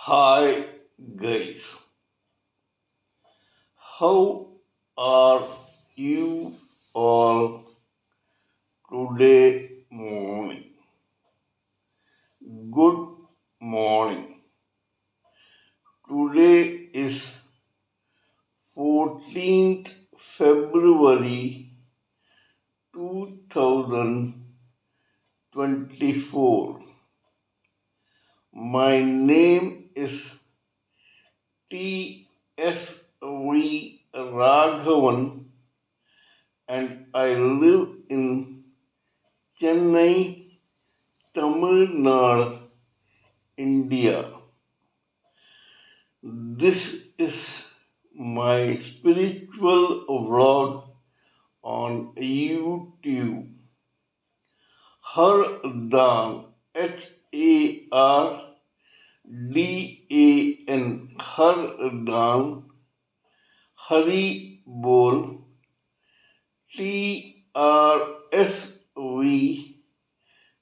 Hi guys, how are you all today morning? Good morning. Today is 14th February 2024. My name is TSV Raghavan and I live in Chennai, Tamil Nadu, India. This is my spiritual vlog on YouTube. Hardan, Hardan, Hardan, Haribol, TSV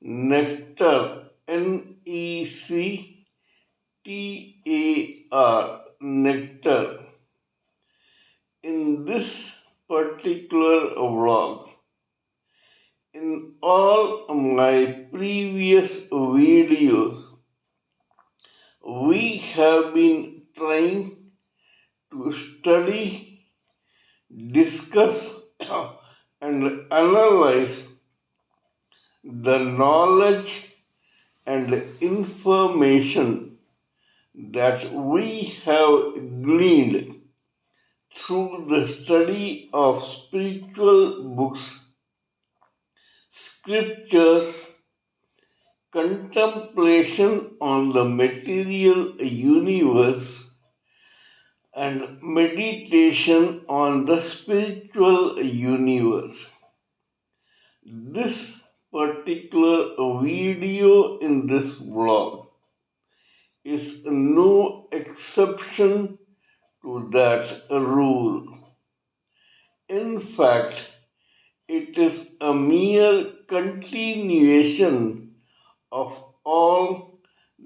Nectar, NECTAR, Nectar. In this particular vlog, in all my previous videos, we have been trying to study, discuss, and analyze the knowledge and information that we have gleaned through the study of spiritual books, scriptures, contemplation on the material universe, and meditation on the spiritual universe. This particular video in this vlog is no exception to that rule. In fact, it is a mere continuation of all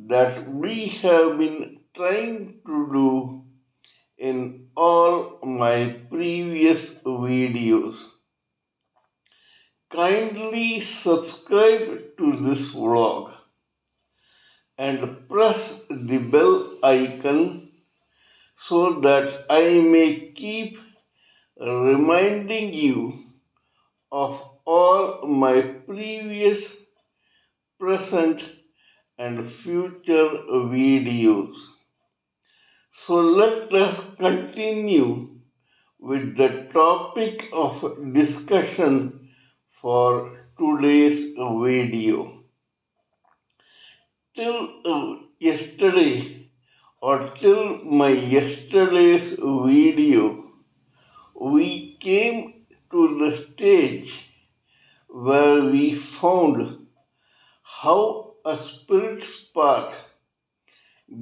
that we have been trying to do in all my previous videos. Kindly subscribe to this vlog and press the bell icon so that I may keep reminding you of all my previous, present, and future videos. So let us continue with the topic of discussion for today's video. Till my yesterday's video, we came to the stage where we found how a spirit spark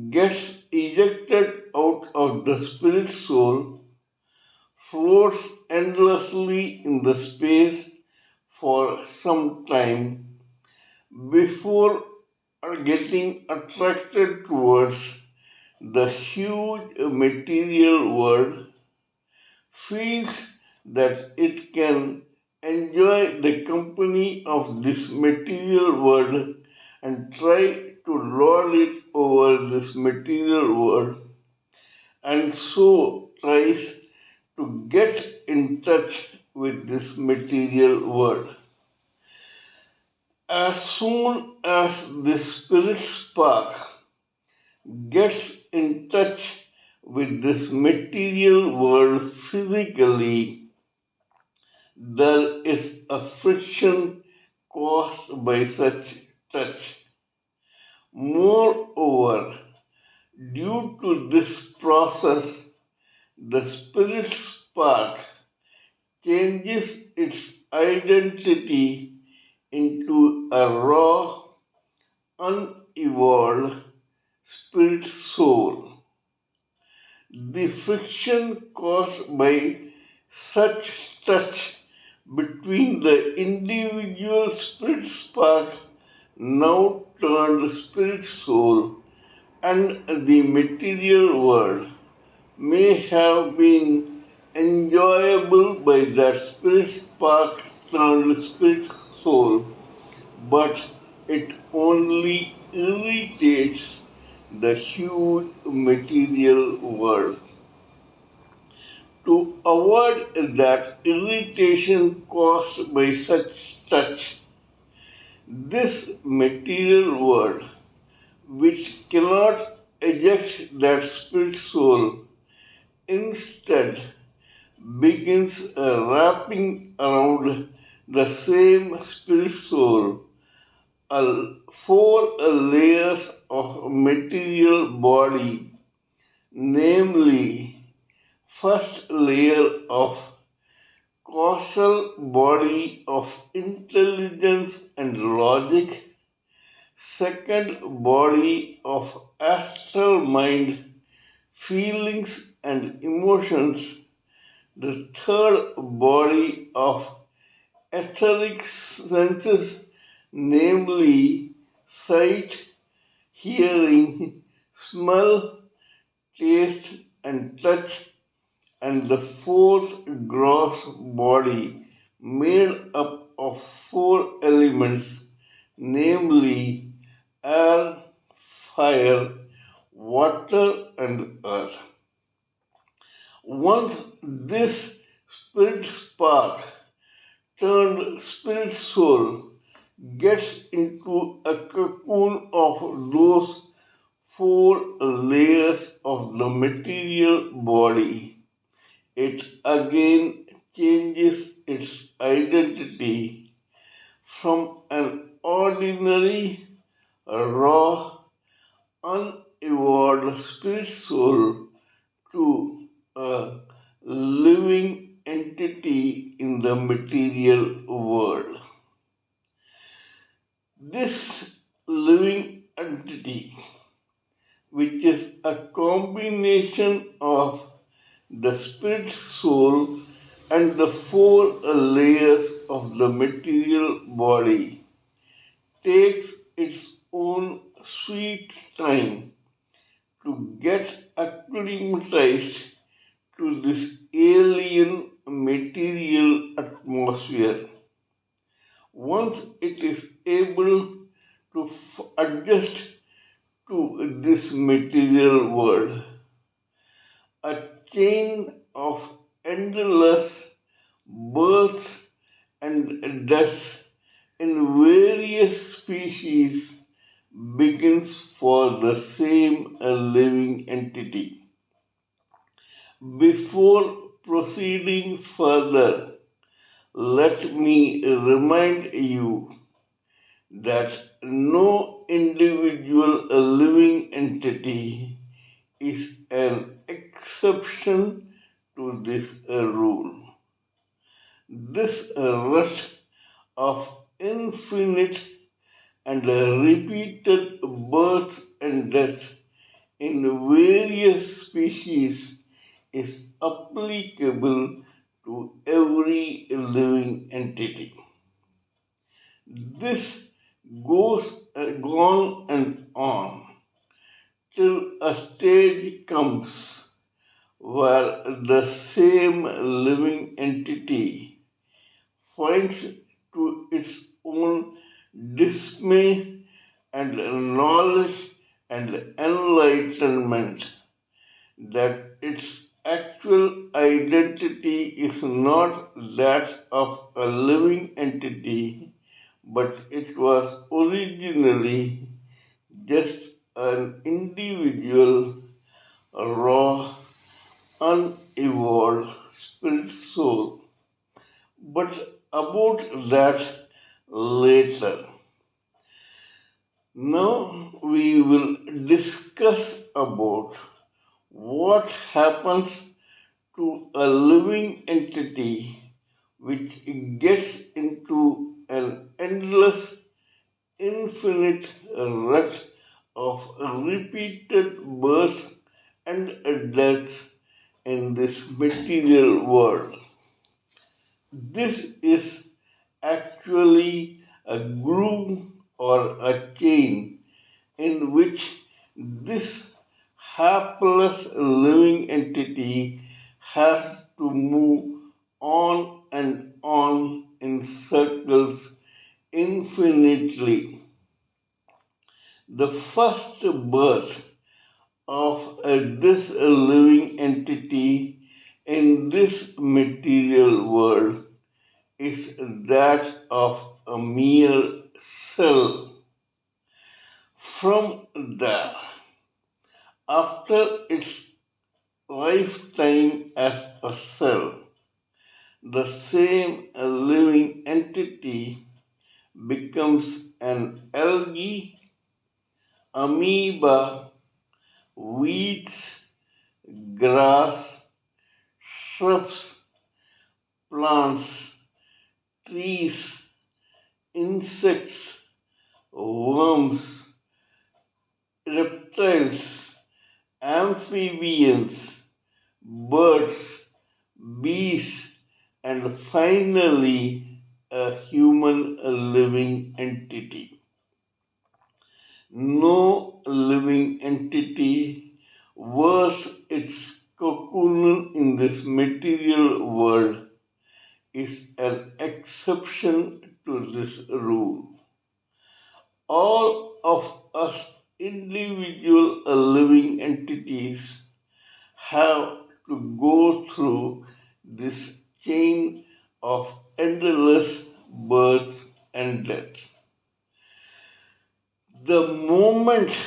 gets ejected out of the spirit soul, floats endlessly in the space for some time before getting attracted towards the huge material world, feels that it can enjoy the company of this material world and try to lord it over this material world, and so tries to get in touch with this material world. As soon as this spirit spark gets in touch with this material world physically, there is a friction caused by such touch. Moreover, due to this process, the spirit spark changes its identity into a raw, unevolved spirit soul. The friction caused by such touch between the individual spirit spark, now turned spirit soul, and the material world may have been enjoyable by that spirit spark turned spirit soul, but it only irritates the huge material world. To avoid that irritation caused by such touch, this material world, which cannot eject that spirit soul, instead begins wrapping around the same spirit soul four layers of material body, namely, first layer of causal body of intelligence and logic, second body of astral mind, feelings and emotions, the third body of etheric senses, namely sight, hearing, smell, taste, and touch, and the fourth gross body made up of four elements, namely air, fire, water, and earth. Once this spirit spark turned spirit soul gets into a cocoon of those four layers of the material body, it again changes its identity from an ordinary, raw, unevolved spirit soul to a living entity in the material world. This living entity, which is a combination of the spirit soul and the four layers of the material body, takes its own sweet time to get acclimatized to this alien material atmosphere. Once it is able to adjust to this material world, a chain of endless births and deaths in various species begins for the same living entity. Before proceeding further, let me remind you that no individual living entity is an exception to this rule. This rush of infinite and repeated births and deaths in various species is applicable to every living entity. This goes on and on till a stage comes where the same living entity finds to its own dismay and knowledge and enlightenment that its actual identity is not that of a living entity, but it was originally just an individual, raw, unevolved spirit soul. But about that later. Now we will discuss about what happens to a living entity which gets into an endless, infinite rut of repeated births and deaths in this material world. This is actually a groove or a chain in which This hapless living entity has to move on and on in circles infinitely. The first birth of this living entity in this material world is that of a mere cell. From there, after its lifetime as a cell, the same living entity becomes an algae, amoeba, weeds, grass, shrubs, plants, trees, insects, worms, reptiles, amphibians, birds, bees, and finally a human living entity. No living entity wears its cocoon in this material world is an exception to this rule. All of us individual living entities have to go through this chain of endless births and deaths. The moment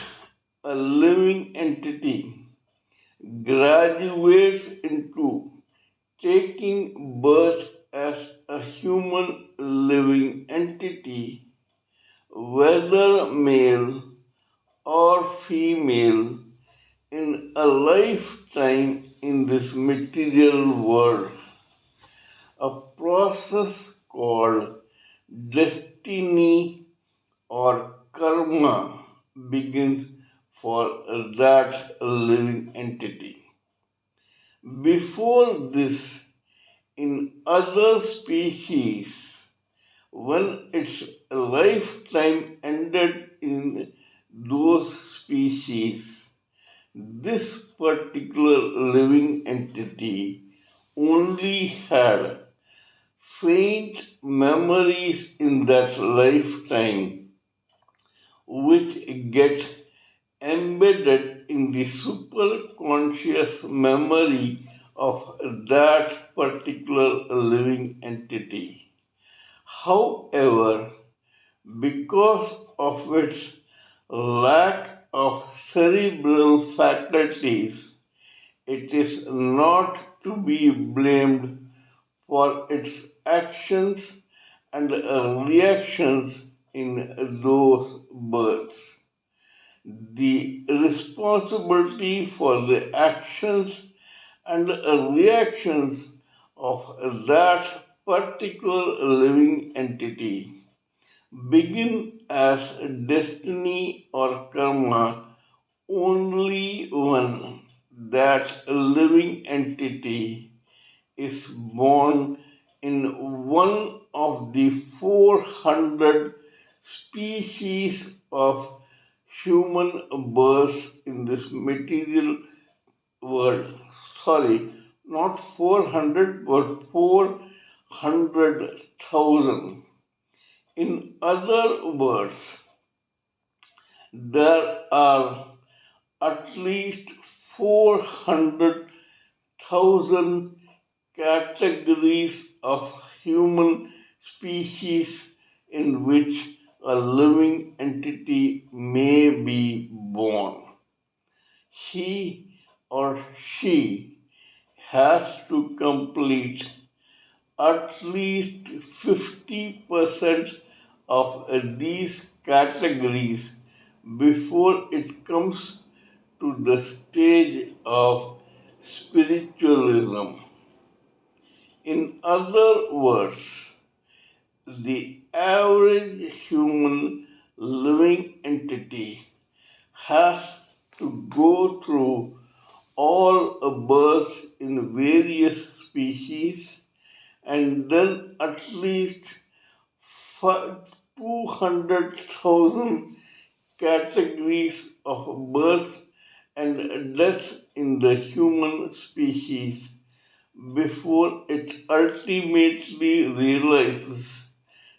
a living entity graduates into taking birth as a human living entity, whether male or female, in a lifetime in this material world, a process called destiny or karma begins for that living entity. Before this, in other species, when its lifetime ended in those species, this particular living entity only had faint memories in that lifetime which get embedded in the superconscious memory of that particular living entity. However, because of its lack of cerebral faculties, it is not to be blamed for its actions and reactions in those births. The responsibility for the actions and reactions of that particular living entity begin as destiny or karma only when that living entity is born in one of the 400 species of human births in this material world. Sorry, not 400 but 400,000. In other words, there are at least 400,000 categories of human species in which a living entity may be born. He or she has to complete at least 50% of these categories before it comes to the stage of spiritualism. In other words, the average human living entity has to go through all births in various species and then at least 200,000 categories of birth and death in the human species before it ultimately realizes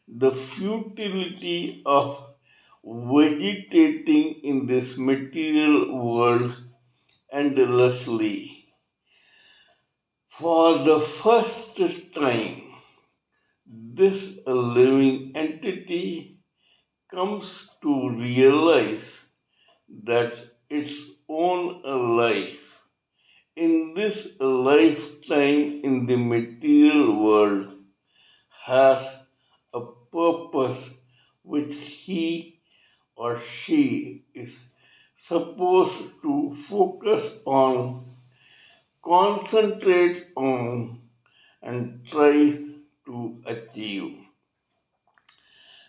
the futility of vegetating in this material world endlessly. For the first time, this living entity comes to realize that its own life in this lifetime in the material world has a purpose which he or she is supposed to focus on, concentrate on, and try to achieve.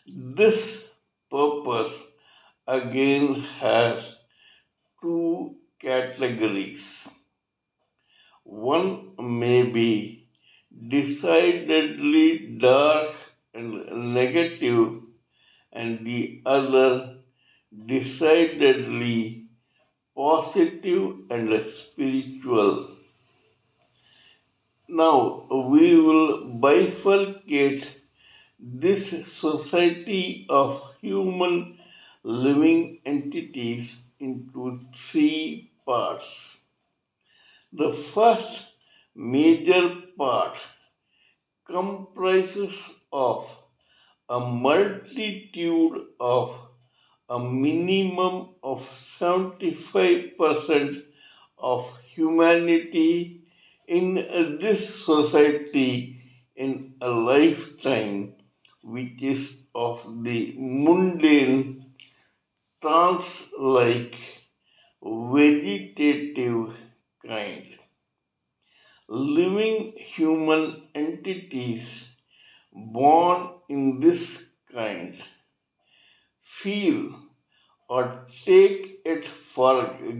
This purpose again has two categories. One may be decidedly dark and negative, and the other decidedly positive and spiritual. Now we will bifurcate this society of human living entities into three parts. The first major part comprises of a multitude of a minimum of 75% of humanity in this society in a lifetime, which is of the mundane, trance like, vegetative kind. Living human entities born in this kind feel or take it for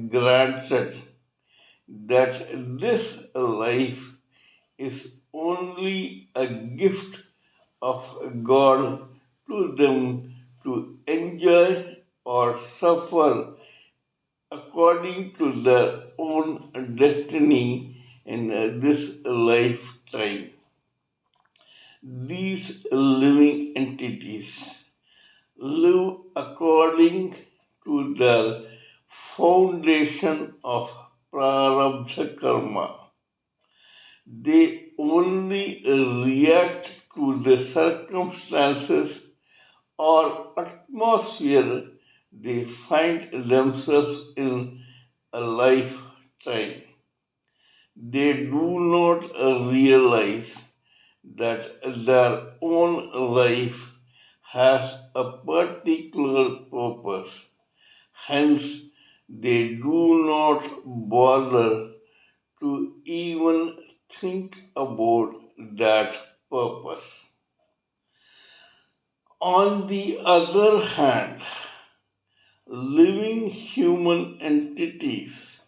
granted that this life is only a gift of God to them to enjoy or suffer according to their own destiny in this lifetime. These living entities live according to their foundation of prarabdha karma. They only react to the circumstances or atmosphere they find themselves in a lifetime. They do not realize that their own life has a particular purpose. Hence, they do not bother to even think about that purpose. On the other hand, living human entities,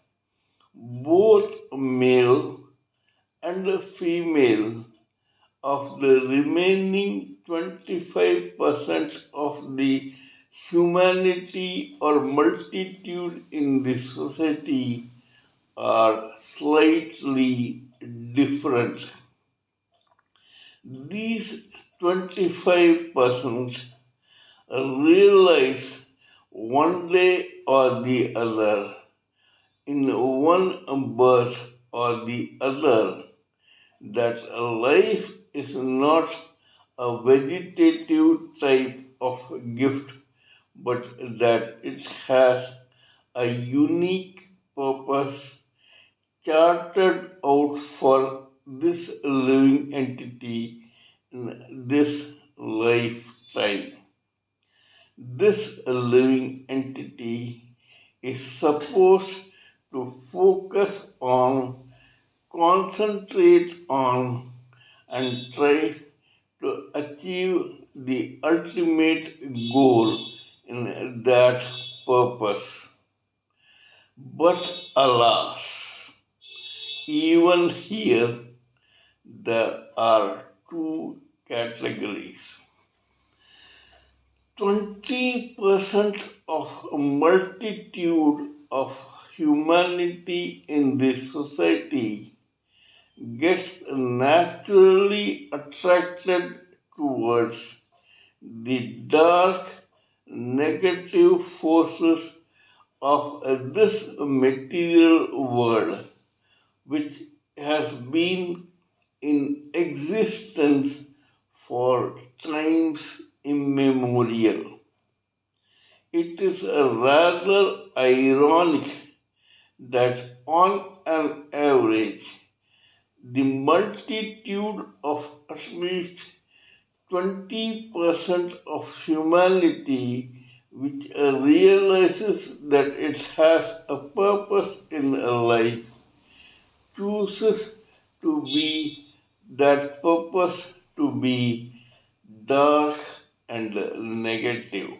both male and female, of the remaining 25% of the humanity or multitude in the society are slightly different. These 25% realize one day or the other, in one birth or the other, that life is not a vegetative type of gift, but that it has a unique purpose charted out for this living entity in this lifetime. This living entity is supposed to focus on, concentrate on, and try to achieve the ultimate goal in that purpose. But alas, even here there are two categories. 20% of a multitude of humanity in this society gets naturally attracted towards the dark negative forces of this material world, which has been in existence for times immemorial. It is rather ironic that on an average, the multitude of at least 20% of humanity which realizes that it has a purpose in life chooses to be that purpose to be dark and negative.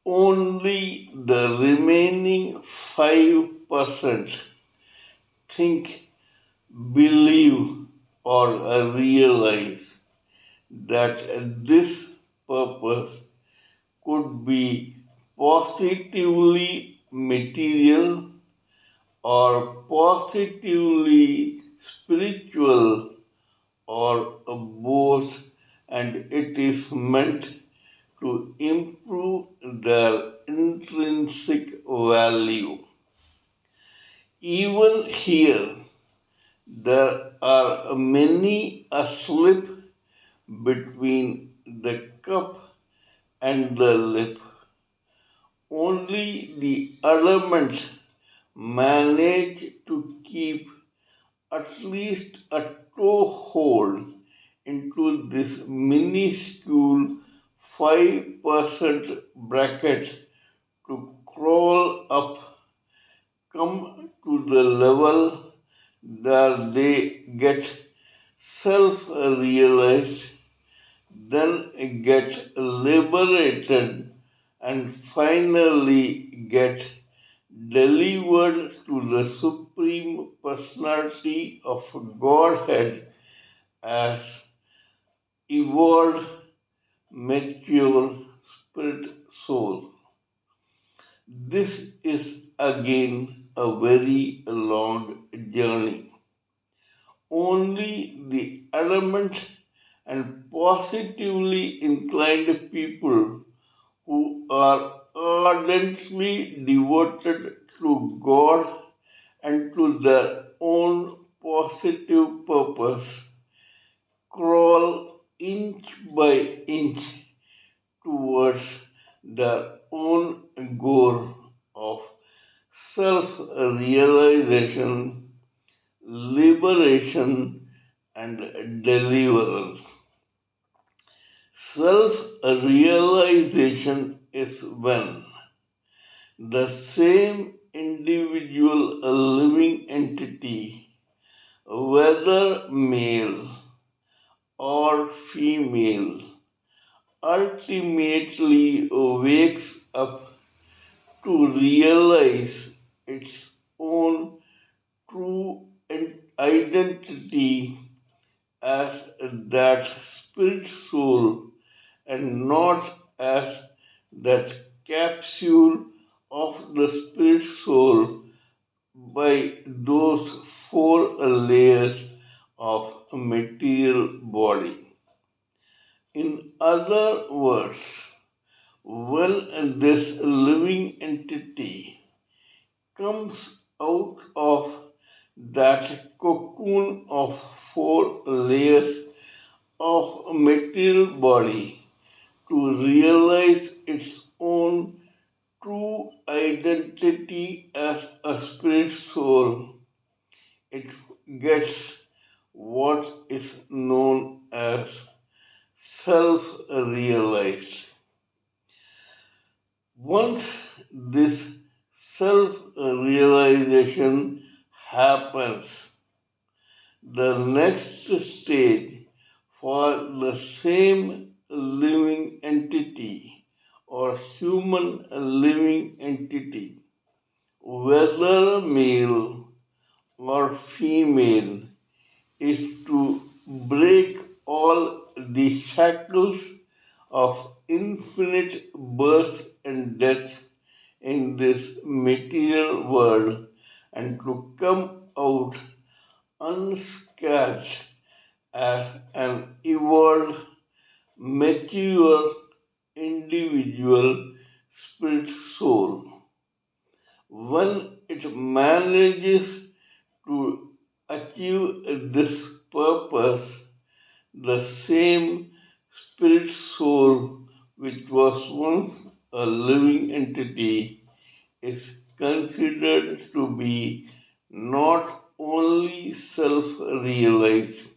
Only the remaining 5% think, believe, or realize that this purpose could be positively material or positively spiritual or both, and it is meant to improve their intrinsic value. Even here, there are many asleep between the cup and the lip. Only the elements manage to keep at least a toehold into this minuscule 5% bracket to crawl up, come to the level that they get self realized, then get liberated, and finally get delivered to the Supreme Personality of Godhead as evolved, mature spirit soul. This is again a very long journey. Only the adamant and positively inclined people who are ardently devoted to God and to their own positive purpose crawl inch by inch towards their own goal of self realization, liberation, and deliverance. Self realization is when the same individual living entity, whether male or female, ultimately wakes up to realize its own true identity as that spirit soul and not as that capsule of the spirit soul by those four layers of a material body. In other words, when this living entity comes out of that cocoon of four layers of a material body to realize its own true identity as a spirit soul, it gets what is known as self realized. Once this self realization happens, the next stage for the same living entity or human living entity, whether male or female, is to break all the shackles of infinite birth and death in this material world and to come out unscathed as an evolved, mature individual spirit soul. When it manages to achieve this purpose, the same spirit soul, which was once a living entity, is considered to be not only self realized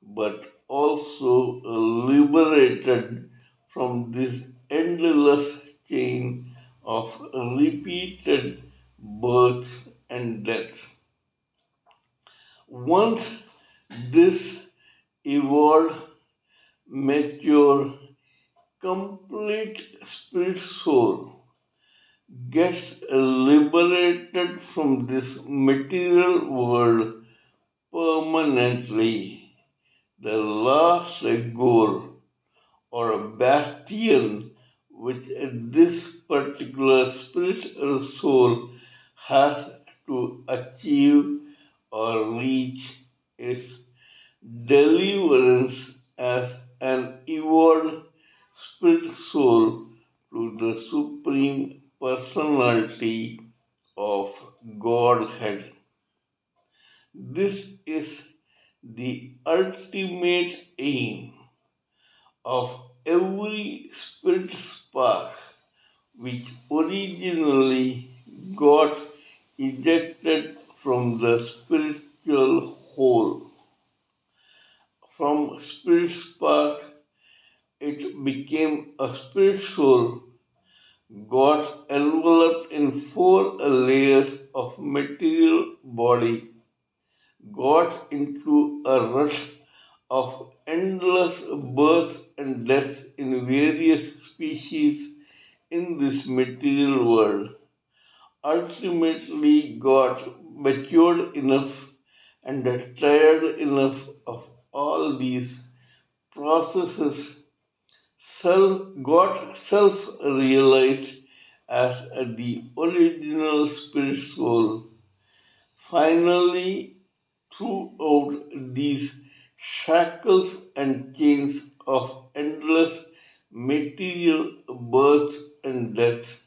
but also liberated from this endless chain of repeated births and deaths. Once this evolved, mature, complete spirit soul gets liberated from this material world permanently, the last goal or a bastion which this particular spiritual soul has to achieve or reach is deliverance as an evolved spirit soul to the Supreme Personality of Godhead. This is the ultimate aim of every spirit spark which originally got ejected from the spiritual whole. From spirit spark, it became a spirit soul, got enveloped in four layers of material body, got into a rut of endless births and deaths in various species in this material world, ultimately got matured enough and tired enough of all these processes, got self realized as the original spirit soul. Finally, throughout these shackles and chains of endless material births and deaths,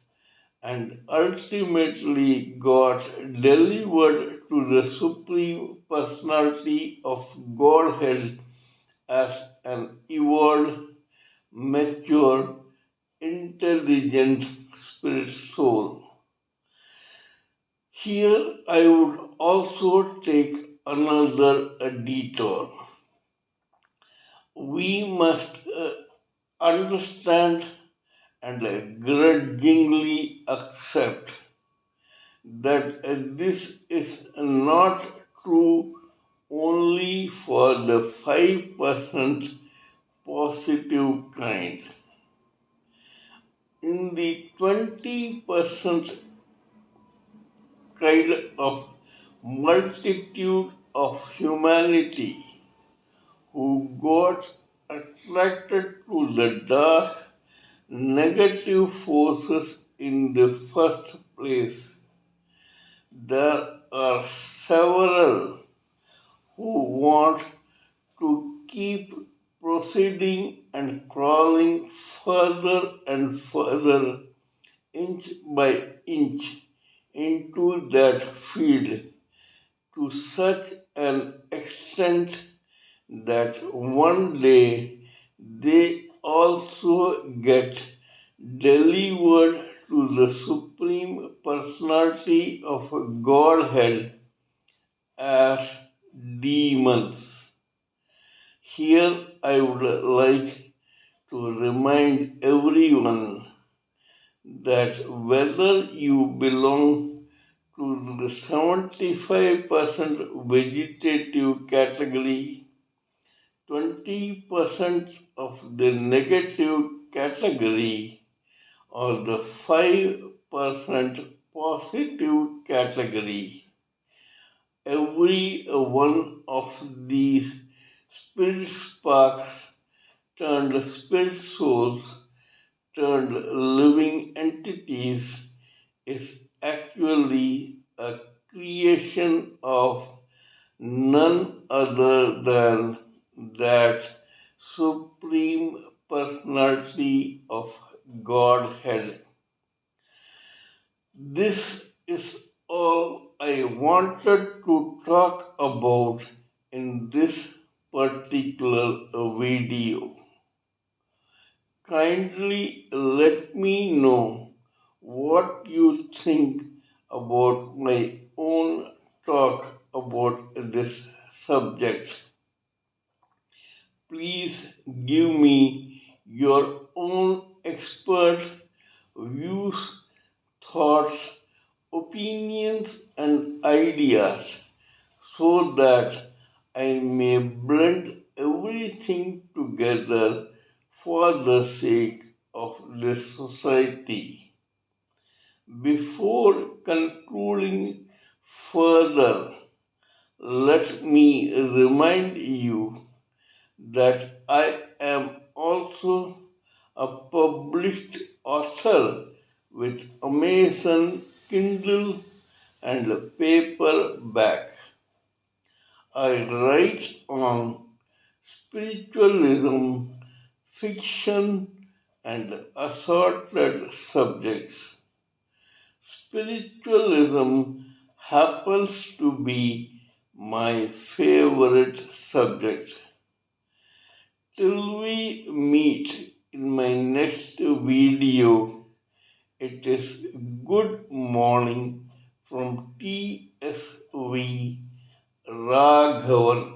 and ultimately got delivered to the Supreme Personality of Godhead as an evolved, mature, intelligent spirit soul. Here I would also take another detour. We must understand and grudgingly accept that this is not true only for the 5% positive kind. In the 20% kind of multitude of humanity who got attracted to the dark negative forces in the first place, there are several who want to keep proceeding and crawling further and further, inch by inch, into that field to such an extent that one day they also get delivered to the Supreme Personality of Godhead as demons. Here I would like to remind everyone that whether you belong to the 75% vegetative category, 20% of the negative category, or the 5% positive category, every one of these spirit sparks turned spirit souls, turned living entities is actually a creation of none other than that supreme personality of Godhead. This is all I wanted to talk about in this particular video. Kindly let me know what you think about my own talk about this subject. Please give me your own expert views, thoughts, opinions, and ideas so that I may blend everything together for the sake of this society. Before concluding further, let me remind you that I am also a published author with Amazon Kindle and paperback. I write on spiritualism, fiction, and assorted subjects. Spiritualism happens to be my favorite subject. Till we meet in my next video, it is good morning from TSV Raghavan.